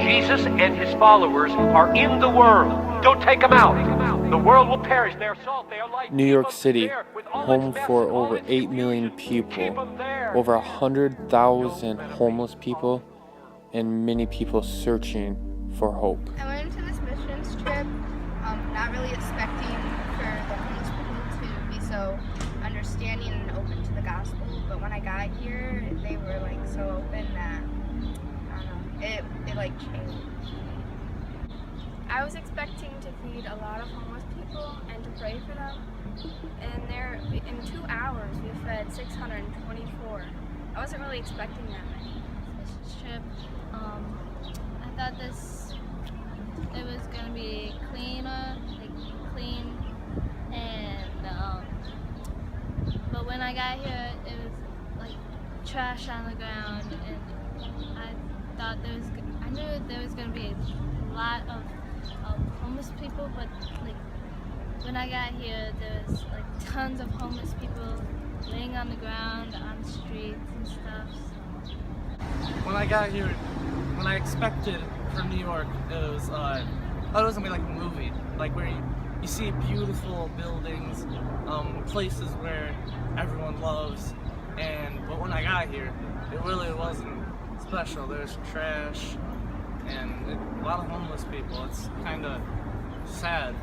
Jesus and his followers are in the world. Don't take them out. The world will perish. They are salt. They are light. New York City, home for over 8 million people, over 100,000 homeless people, and many people searching for hope. I went into this missions trip not really expecting for the homeless people to be so understanding and open to the gospel, but when I got here, they were like so open that, I don't know, it like changed. I was expecting to feed a lot of homeless people and to pray for them, and in 2 hours we fed 624. I wasn't really expecting that many. This trip, I thought it was gonna be clean, and but when I got here, it was like trash on the ground, and I knew there was gonna be a lot of homeless people, but like when I got here, there was like tons of homeless people laying on the ground, on the streets and stuff. So. When I got here, when I expected from New York, it was I thought it was gonna be like a movie, like where you see beautiful buildings, places where everyone loves, but when I got here, it really wasn't special. There's trash and a lot of homeless people. It's kind of sad.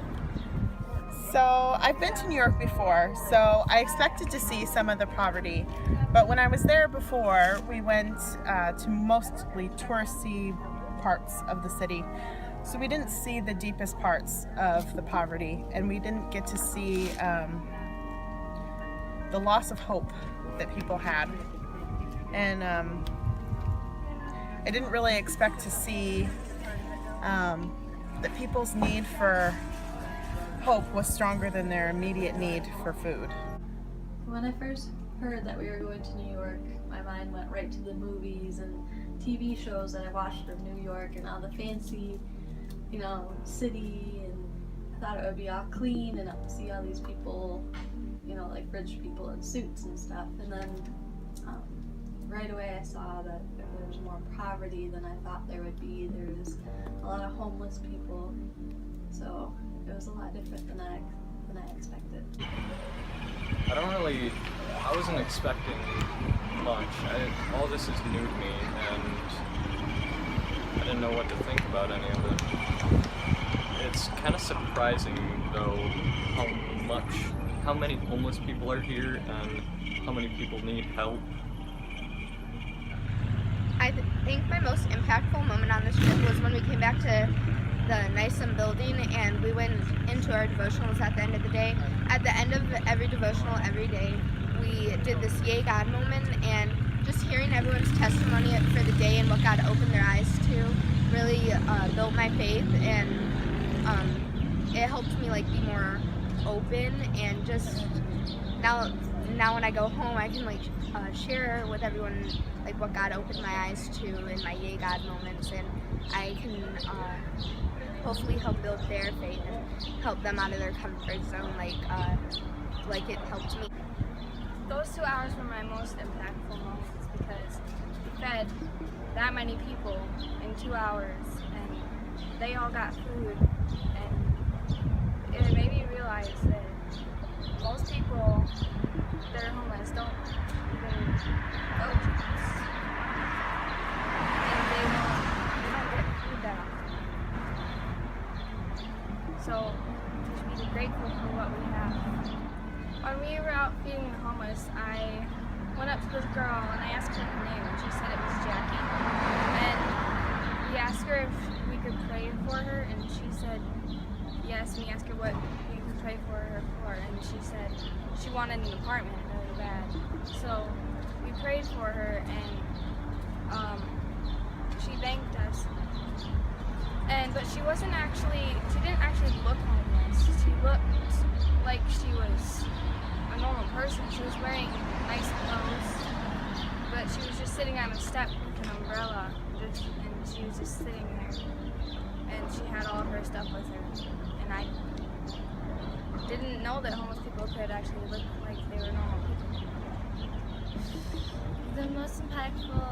So I've been to New York before, so I expected to see some of the poverty, but when I was there before, we went to mostly touristy parts of the city, so we didn't see the deepest parts of the poverty, and we didn't get to see the loss of hope that people had, and I didn't really expect to see that people's need for hope was stronger than their immediate need for food. When I first heard that we were going to New York, my mind went right to the movies and TV shows that I watched of New York and all the fancy, city, and I thought it would be all clean and see all these people, like rich people in suits and stuff, and then right away I saw that there was more poverty than I thought there would be. There was a lot of homeless people, so it was a lot different than I expected. I wasn't expecting much. All this is new to me, and I didn't know what to think about any of it. It's kind of surprising, though, how many homeless people are here and how many people need help. I think my most impactful moment on this trip was when we came back to the NYSUM building and we went into our devotionals at the end of the day. At the end of every devotional every day, we did this Yay God moment, and just hearing everyone's testimony for the day and what God opened their eyes to really built my faith, and it helped me be more open, and just now when I go home I can share with everyone what God opened my eyes to in my Yay God moments, and I can hopefully help build their faith and help them out of their comfort zone like it helped me. Those 2 hours were my most impactful moments because we fed that many people in 2 hours, and they all got food, and it made me realize that most people that are homeless don't even go to this, and they don't get food that often. So just be grateful for what we have. When we were out feeding the homeless, I went up to this girl and I asked her her name, and she said it was Jackie. And we asked her if we could pray for her, and she said yes. And we asked her what we could pray for her for, and she said she wanted an apartment really bad. So we prayed for her, and she thanked us. But she didn't actually look homeless. She looked like she was a normal person. She was wearing nice clothes, but she was just sitting on a step with an umbrella, and she was just sitting there, and she had all of her stuff with her, and I didn't know that homeless people could actually look like they were normal people. The most impactful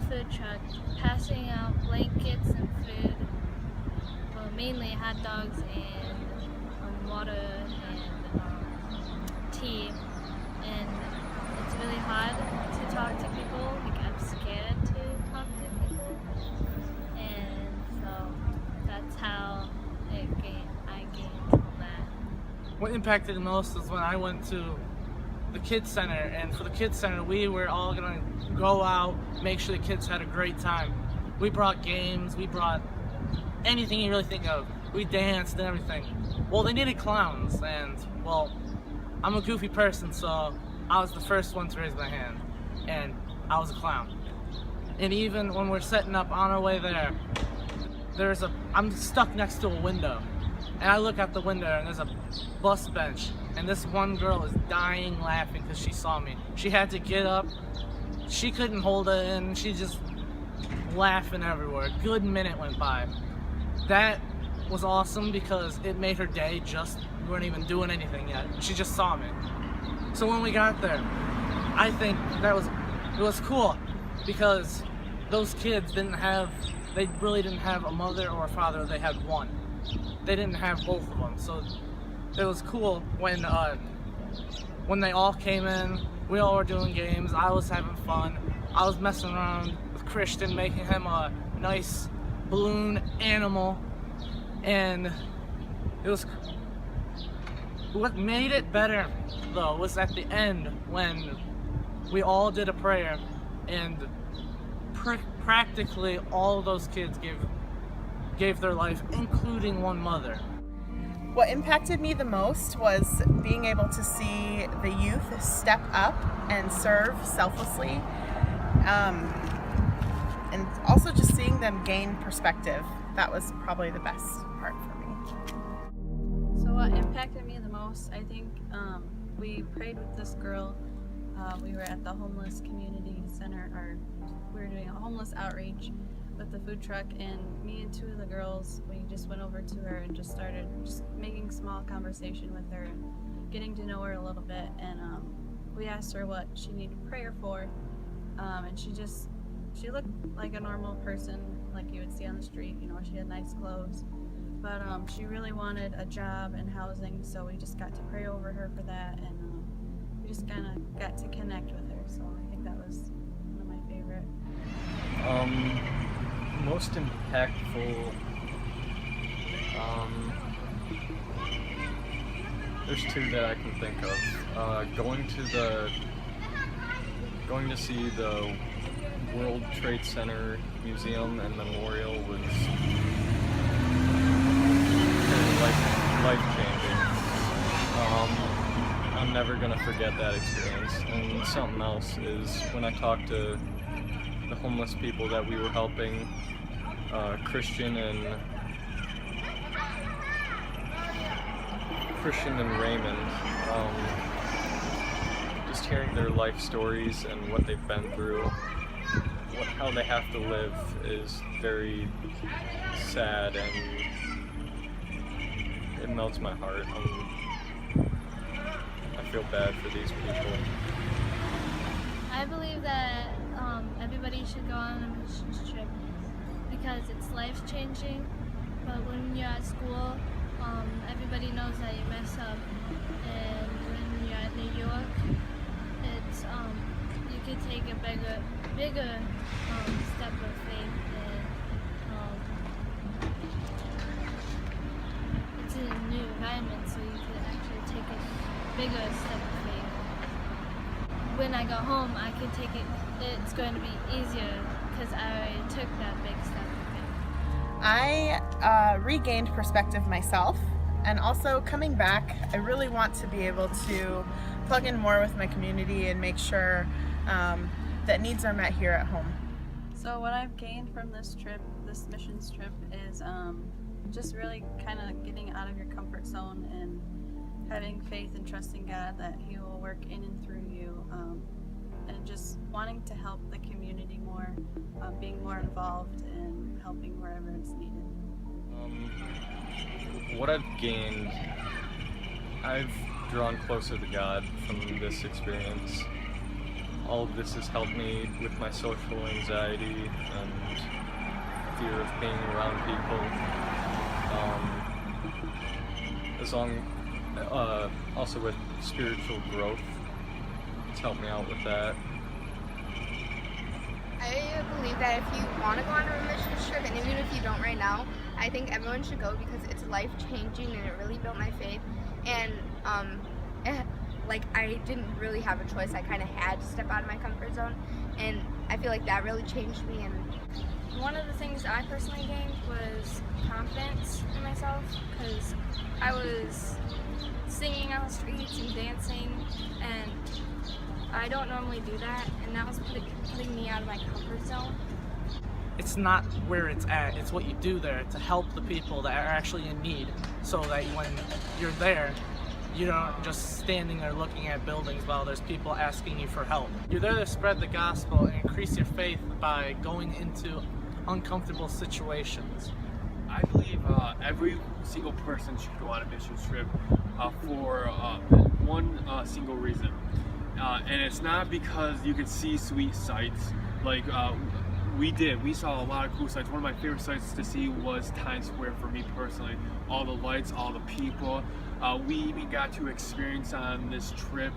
food truck, passing out blankets and food, well, mainly hot dogs and water and tea. And it's really hard to talk to people. Like, I'm scared to talk to people. And so that's how I gained from that. What impacted the most was when I went to the kids center, and for the kids center we were all gonna go out, make sure the kids had a great time. We brought games, we brought anything you really think of. We danced and everything. Well, they needed clowns, and well, I'm a goofy person, so I was the first one to raise my hand, and I was a clown. And even when we're setting up on our way there, I'm stuck next to a window, and I look out the window and there's a bus bench, and this one girl is dying laughing because she saw me. She had to get up, she couldn't hold it in, she just laughing everywhere. A good minute went by. That was awesome because it made her day. We weren't even doing anything yet. She just saw me. So when we got there, I think it was cool because those kids they really didn't have a mother or a father. They had one. They didn't have both of them. So it was cool when they all came in. We all were doing games. I was having fun. I was messing around with Christian, making him a nice balloon animal, and it was. What made it better, though, was at the end when we all did a prayer, and practically all of those kids gave their life, including one mother. What impacted me the most was being able to see the youth step up and serve selflessly, and also just seeing them gain perspective. That was probably the best part for me. So what impacted me the most, I think we prayed with this girl. We were at the homeless community center, or we were doing a homeless outreach with the food truck, and me and two of the girls, we just went over to her and just started making small conversation with her and getting to know her a little bit. And we asked her what she needed prayer for, and she looked like a normal person, like you would see on the street. You know, she had nice clothes, but she really wanted a job and housing, so we just got to pray over her for that, and we just kind of got to connect with her. So I think that was one of my favorite. Most impactful, there's two that I can think of. Going to see the World Trade Center Museum and Memorial was life-changing. I'm never gonna forget that experience. And something else is when I talked to the homeless people that we were helping, Christian and Raymond, just hearing their life stories and what they've been through, how they have to live is very sad, and it melts my heart. I feel bad for these people. I believe that everybody should go on a mission trip because it's life-changing. But when you're at school, everybody knows that you mess up. And when you're at New York, it's you could take a bigger step of faith, and it's in a new environment, so you could actually take a bigger step of faith. When I go home, I can take it. It's going to be easier because I already took that big step of faith. I regained perspective myself, and also coming back, I really want to be able to plug in more with my community and make sure that needs are met here at home. So what I've gained from this trip, this missions trip, is just really kind of getting out of your comfort zone and having faith and trusting God that He will work in and through you, and just wanting to help the community more, being more involved and helping wherever it's needed. What I've gained, I've drawn closer to God from this experience. All of this has helped me with my social anxiety and fear of being around people. Also with spiritual growth, it's helped me out with that. I believe that if you want to go on a missions trip, and even if you don't right now, I think everyone should go because it's life-changing and it really built my faith. And I didn't really have a choice. I kind of had to step out of my comfort zone, and I feel like that really changed me. And one of the things I personally gained was confidence in myself, because I was singing on the streets and dancing, and I don't normally do that, and that was putting me out of my comfort zone. It's not where it's at, it's what you do there to help the people that are actually in need, so that when you're there, you're not just standing there looking at buildings while there's people asking you for help. You're there to spread the gospel and increase your faith by going into uncomfortable situations. I believe every single person should go on a missions trip for one single reason. And it's not because you can see sweet sights like we saw a lot of cool sights. One of my favorite sights to see was Times Square for me personally. All the lights, all the people. We even got to experience on this trip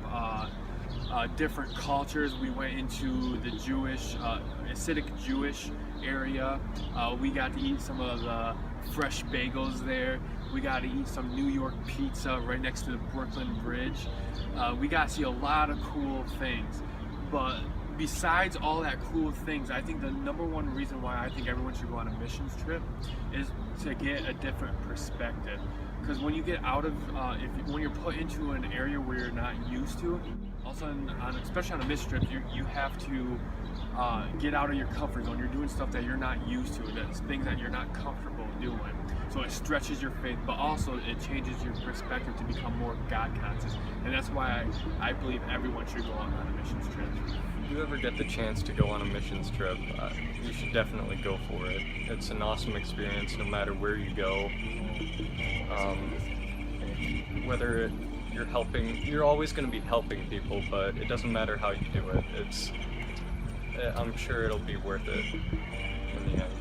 different cultures. We went into the Jewish, Hasidic Jewish area. We got to eat some of the fresh bagels there. We got to eat some New York pizza right next to the Brooklyn Bridge. We got to see a lot of cool things. But besides all that cool things, I think the number one reason why I think everyone should go on a missions trip is to get a different perspective. Because when you get out of, when you're put into an area where you're not used to, also especially on a mission trip, you have to get out of your comfort zone. You're doing stuff that you're not used to, that's things that you're not comfortable doing. So it stretches your faith, but also it changes your perspective to become more God conscious. And that's why I believe everyone should go on a missions trip. If you ever get the chance to go on a missions trip, you should definitely go for it. It's an awesome experience no matter where you go. Whether you're helping, you're always going to be helping people, but it doesn't matter how you do it. I'm sure it'll be worth it in the end.